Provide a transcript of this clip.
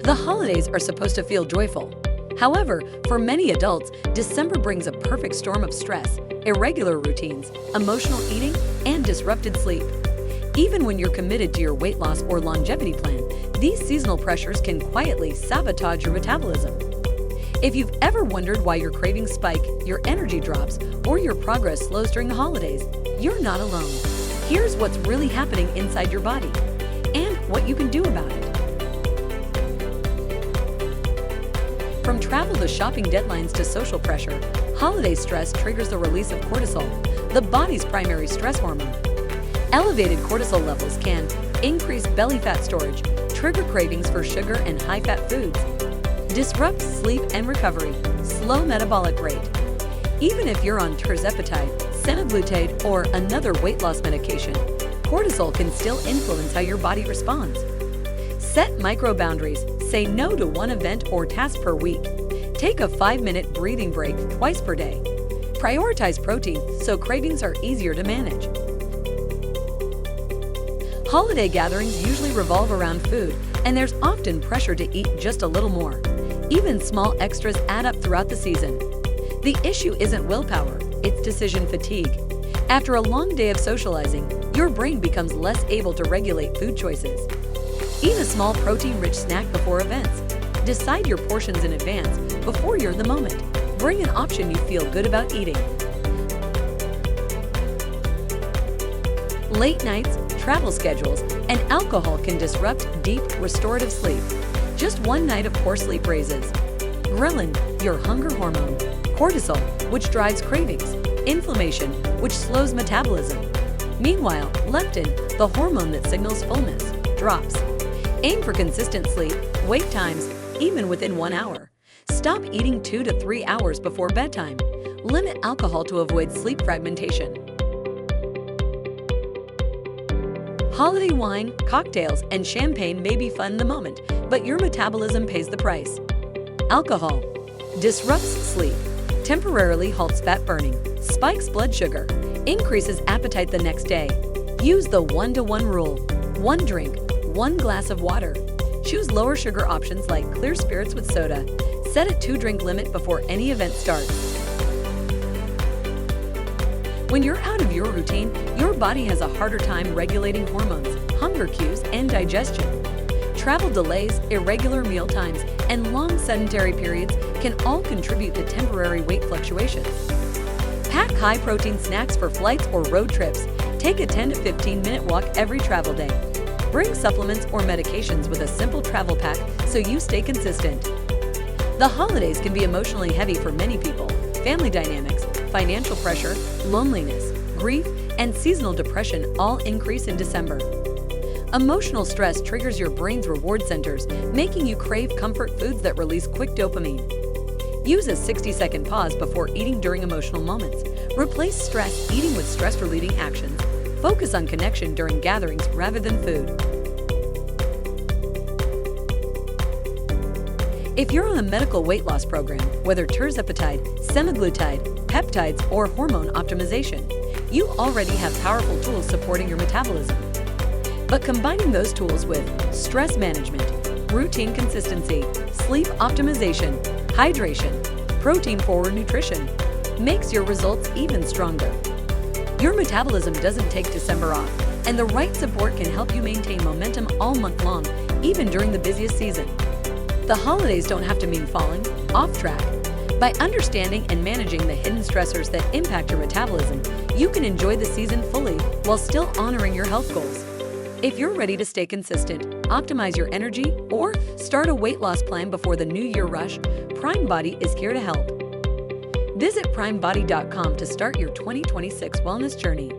The holidays are supposed to feel joyful. However, for many adults, December brings a perfect storm of stress, irregular routines, emotional eating, and disrupted sleep. Even when you're committed to your weight loss or longevity plan, these seasonal pressures can quietly sabotage your metabolism. If you've ever wondered why your cravings spike, your energy drops, or your progress slows during the holidays, you're not alone. Here's what's really happening inside your body and what you can do about it. From travel to shopping deadlines to social pressure, holiday stress triggers the release of cortisol, the body's primary stress hormone. Elevated cortisol levels can increase belly fat storage, trigger cravings for sugar and high-fat foods, disrupt sleep and recovery, slow metabolic rate. Even if you're on tirzepatide, semaglutide, or another weight loss medication, cortisol can still influence how your body responds. Set micro boundaries. Say no to one event or task per week. Take a 5-minute breathing break twice per day. Prioritize protein so cravings are easier to manage. Holiday gatherings usually revolve around food, and there's often pressure to eat just a little more. Even small extras add up throughout the season. The issue isn't willpower, it's decision fatigue. After a long day of socializing, your brain becomes less able to regulate food choices. Eat a small protein-rich snack before events. Decide your portions in advance before you're in the moment. Bring an option you feel good about eating. Late nights, travel schedules, and alcohol can disrupt deep, restorative sleep. Just one night of poor sleep raises ghrelin, your hunger hormone, cortisol, which drives cravings, inflammation, which slows metabolism. Meanwhile, leptin, the hormone that signals fullness, drops. Aim for consistent sleep, wake times, even within 1 hour. Stop eating 2 to 3 hours before bedtime. Limit alcohol to avoid sleep fragmentation. Holiday wine, cocktails, and champagne may be fun in the moment, but your metabolism pays the price. Alcohol disrupts sleep, temporarily halts fat burning, spikes blood sugar, increases appetite the next day. Use the 1-to-1 rule. 1 drink, 1 glass of water. Choose lower sugar options like clear spirits with soda. Set a 2-drink limit before any event starts. When you're out of your routine, your body has a harder time regulating hormones, hunger cues, and digestion. Travel delays, irregular meal times, and long sedentary periods can all contribute to temporary weight fluctuations. Pack high-protein snacks for flights or road trips. Take a 10 to 15-minute walk every travel day. Bring supplements or medications with a simple travel pack so you stay consistent. The holidays can be emotionally heavy for many people. Family dynamics, financial pressure, loneliness, grief, and seasonal depression all increase in December. Emotional stress triggers your brain's reward centers, making you crave comfort foods that release quick dopamine. Use a 60-second pause before eating during emotional moments. Replace stress eating with stress-relieving actions. Focus on connection during gatherings rather than food. If you're on a medical weight loss program, whether tirzepatide, semaglutide, peptides, or hormone optimization, you already have powerful tools supporting your metabolism. But combining those tools with stress management, routine consistency, sleep optimization, hydration, protein-forward nutrition makes your results even stronger. Your metabolism doesn't take December off, and the right support can help you maintain momentum all month long, even during the busiest season. The holidays don't have to mean falling off track. By understanding and managing the hidden stressors that impact your metabolism, you can enjoy the season fully while still honoring your health goals. If you're ready to stay consistent, optimize your energy, or start a weight loss plan before the New Year rush, Prime Body is here to help. Visit primebody.com to start your 2026 wellness journey.